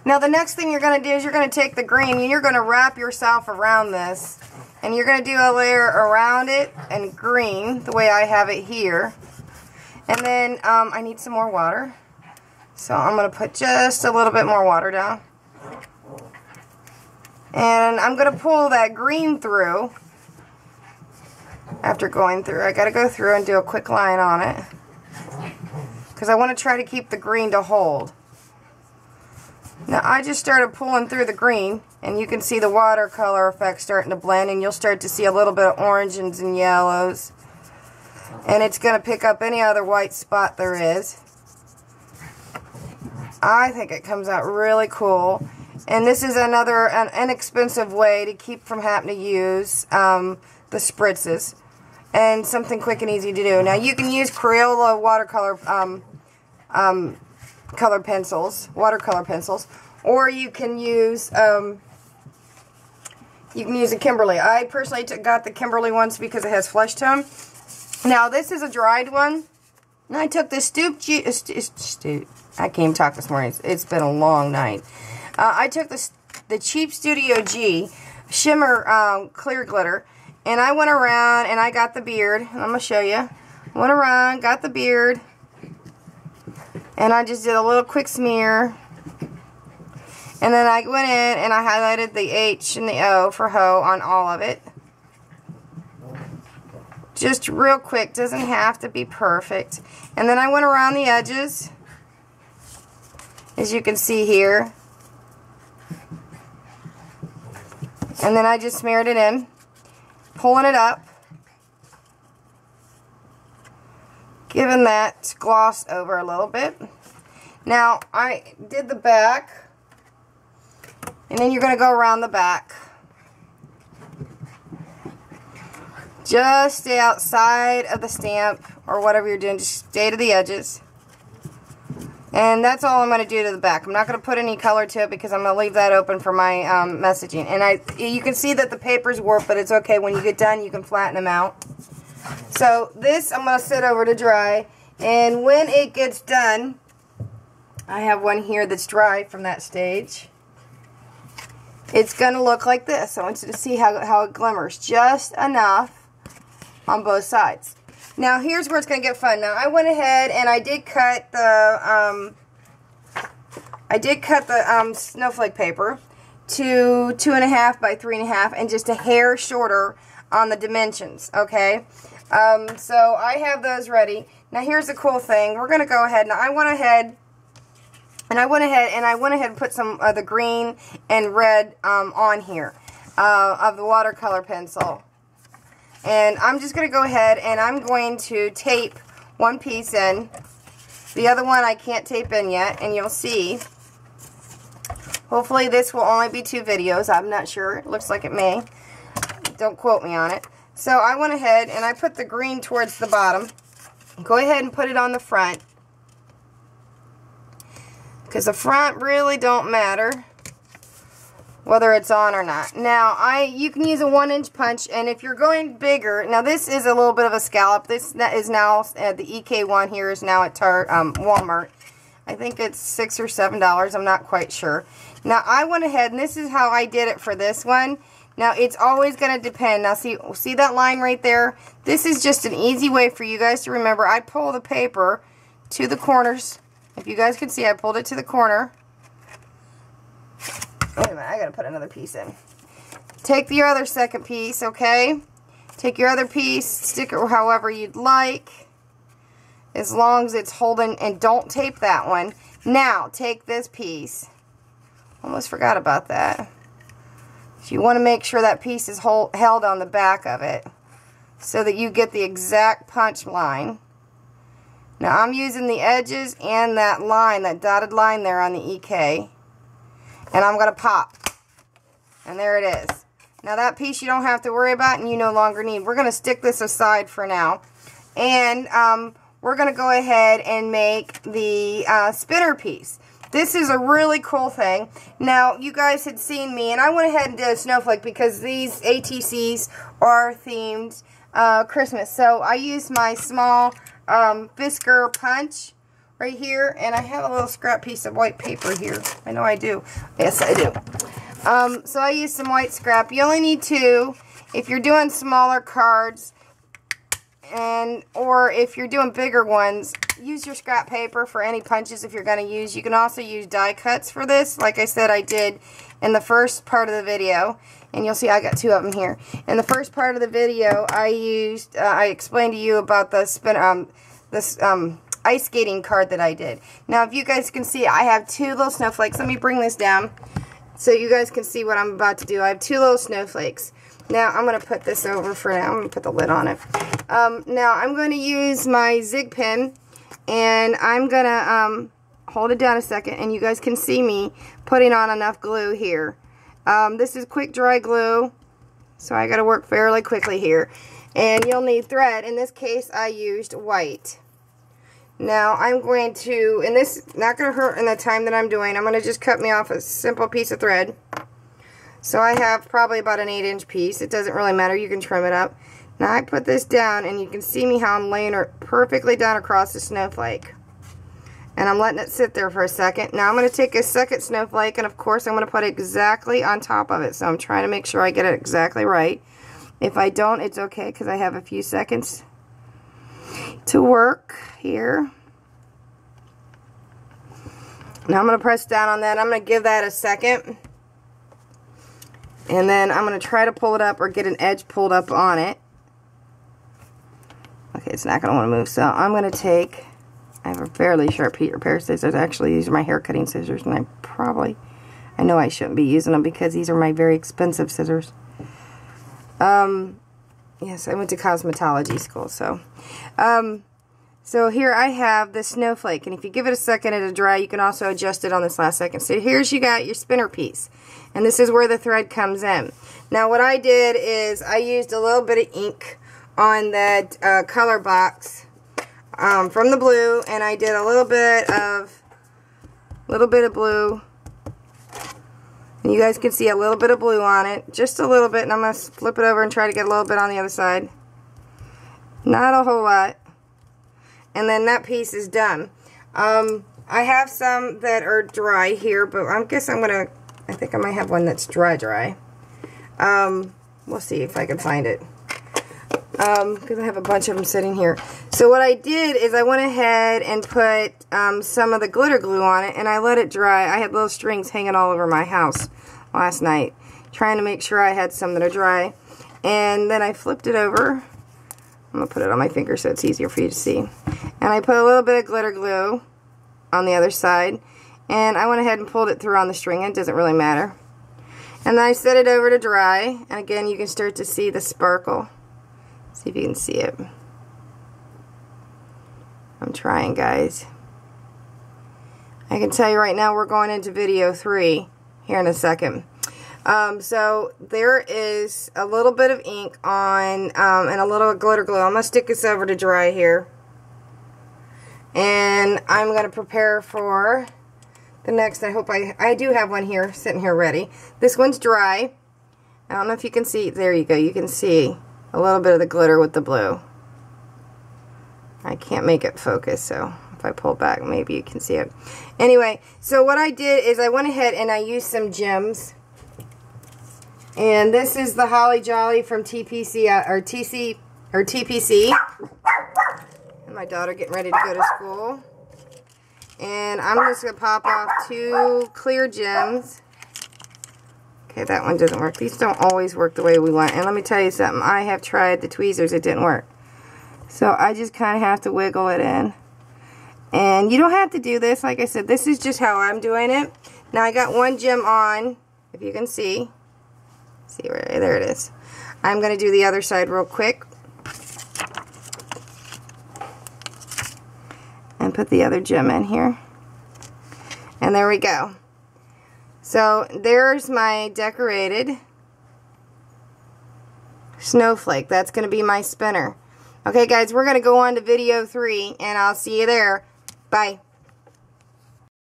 Now the next thing you're going to do is you're going to take the green and you're going to wrap yourself around this. And you're going to do a layer around it and green, the way I have it here. And then I need some more water. So I'm going to put just a little bit more water down. And I'm going to pull that green through. After going through, I got to go through and do a quick line on it. Because I want to try to keep the green to hold. Now I just started pulling through the green, and you can see the watercolor effect starting to blend, and you'll start to see a little bit of oranges and yellows. And it's going to pick up any other white spot there is. I think it comes out really cool. And this is an inexpensive way to keep from having to use the spritzes. And something quick and easy to do. Now you can use Crayola watercolor watercolor pencils, or you can use a Kimberly. I personally got the Kimberly ones because it has flesh tone. Now this is a dried one. And I took this I can't even talk this morning. It's been a long night. I took the cheap Studio G shimmer clear glitter, and I went around and I got the beard. I'm going to show you. Went around, got the beard, and I just did a little quick smear. And then I went in and I highlighted the H and the O for hoe on all of it. Just real quick, doesn't have to be perfect. And then I went around the edges, as you can see here. And then I just smeared it in, pulling it up, giving that gloss over a little bit. Now, I did the back, and then you're going to go around the back. Just stay outside of the stamp, or whatever you're doing, just stay to the edges. And that's all I'm going to do to the back. I'm not going to put any color to it because I'm going to leave that open for my messaging. And you can see that the paper's warped, but it's okay. When you get done, you can flatten them out. So this I'm going to sit over to dry. And when it gets done, I have one here that's dry from that stage. It's going to look like this. I want you to see how it glimmers. Just enough on both sides. Now here's where it's going to get fun. Now I went ahead and I did cut the snowflake paper to 2.5 by 3.5 and just a hair shorter on the dimensions. Okay, so I have those ready. Now here's the cool thing. We're going to go ahead. Now I went ahead and put some of the green and red on here of the watercolor pencil. And I'm just going to go ahead and I'm going to tape one piece in. The other one I can't tape in yet, and you'll see. Hopefully this will only be 2 videos. I'm not sure. It looks like it may. Don't quote me on it. So I went ahead and I put the green towards the bottom. Go ahead and put it on the front, because the front really don't matter whether it's on or not. Now, you can use a 1-inch punch, and if you're going bigger, now this is a little bit of a scallop. This is now, the EK1 here is now at Walmart. I think it's $6 or $7. I'm not quite sure. Now, I went ahead, and this is how I did it for this one. Now, it's always going to depend. Now, see that line right there? This is just an easy way for you guys to remember. I pull the paper to the corners. If you guys can see, I pulled it to the corner. Wait a minute, I gotta put another piece in. Take your other second piece, okay? Take your other piece, stick it however you'd like, as long as it's holding, and don't tape that one. Now, take this piece. Almost forgot about that. So you want to make sure that piece is held on the back of it, so that you get the exact punch line. Now, I'm using the edges and that line, that dotted line there on the EK. And I'm going to pop. And there it is. Now that piece you don't have to worry about and you no longer need. We're going to stick this aside for now. And we're going to go ahead and make the spinner piece. This is a really cool thing. Now, you guys had seen me, and I went ahead and did a snowflake because these ATCs are themed Christmas. So I used my small Fisker punch right here, and I have a little scrap piece of white paper here. I know I do. Yes, I do. So I use some white scrap. You only need 2 if you're doing smaller cards, or if you're doing bigger ones. Use your scrap paper for any punches if you're going to use. You can also use die cuts for this. Like I said, I did in the first part of the video, and you'll see I got 2 of them here. In the first part of the video, I explained to you about the ice skating card that I did. Now, if you guys can see, I have 2 little snowflakes. Let me bring this down so you guys can see what I'm about to do. I have 2 little snowflakes. Now, I'm going to put this over for now. I'm going to put the lid on it. Now, I'm going to use my Zig pen, and I'm going to hold it down a second, and you guys can see me putting on enough glue here. This is quick dry glue, so I got to work fairly quickly here. And you'll need thread. In this case, I used white. Now, I'm going to, and this is not going to hurt in the time that I'm doing, I'm going to just cut me off a simple piece of thread. So I have probably about an 8-inch piece. It doesn't really matter. You can trim it up. Now I put this down, and you can see me how I'm laying it perfectly down across the snowflake. And I'm letting it sit there for a second. Now I'm going to take a second snowflake, and of course I'm going to put it exactly on top of it. So I'm trying to make sure I get it exactly right. If I don't, it's okay, because I have a few seconds to work here. Now I'm going to press down on that. I'm going to give that a second. And then I'm going to try to pull it up or get an edge pulled up on it. Okay, it's not going to want to move. So I'm going to take, I have a fairly sharp pair of scissors. Actually, these are my hair cutting scissors. And I know I shouldn't be using them because these are my very expensive scissors. Yes, I went to cosmetology school. So here I have the snowflake, and if you give it a second to dry, you can also adjust it on this last second. So here's you got your spinner piece, and this is where the thread comes in. Now what I did is I used a little bit of ink on that color box from the blue, and I did a little bit of blue, and you guys can see a little bit of blue on it, just a little bit, and I'm going to flip it over and try to get a little bit on the other side. Not a whole lot. And then that piece is done. I have some that are dry here, but I think I might have one that's dry. We'll see if I can find it. Because I have a bunch of them sitting here. So what I did is I went ahead and put some of the glitter glue on it, and I let it dry. I had little strings hanging all over my house last night, trying to make sure I had some that are dry. And then I flipped it over. I'm going to put it on my finger so it's easier for you to see. And I put a little bit of glitter glue on the other side. And I went ahead and pulled it through on the string. It doesn't really matter. And then I set it over to dry. And again, you can start to see the sparkle. See if you can see it. I'm trying, guys. I can tell you right now we're going into video 3 here in a second. So there is a little bit of ink on and a little glitter glue. I'm going to stick this over to dry here. And I'm going to prepare for the next. I do have one here, sitting here ready. This one's dry. I don't know if you can see. There you go. You can see a little bit of the glitter with the blue. I can't make it focus, so if I pull back, maybe you can see it. Anyway, so what I did is I went ahead and I used some gems. And this is the Holly Jolly from TPC, TPC. And my daughter getting ready to go to school. And I'm just going to pop off 2 clear gems. Okay, that one doesn't work. These don't always work the way we want. And let me tell you something. I have tried the tweezers. It didn't work. So I just kind of have to wiggle it in. And you don't have to do this. Like I said, this is just how I'm doing it. Now I got one gem on, if you can see. See where, there it is. I'm going to do the other side real quick. And put the other gem in here. And there we go. So there's my decorated snowflake. That's going to be my spinner. Okay guys, we're going to go on to video 3 and I'll see you there. Bye.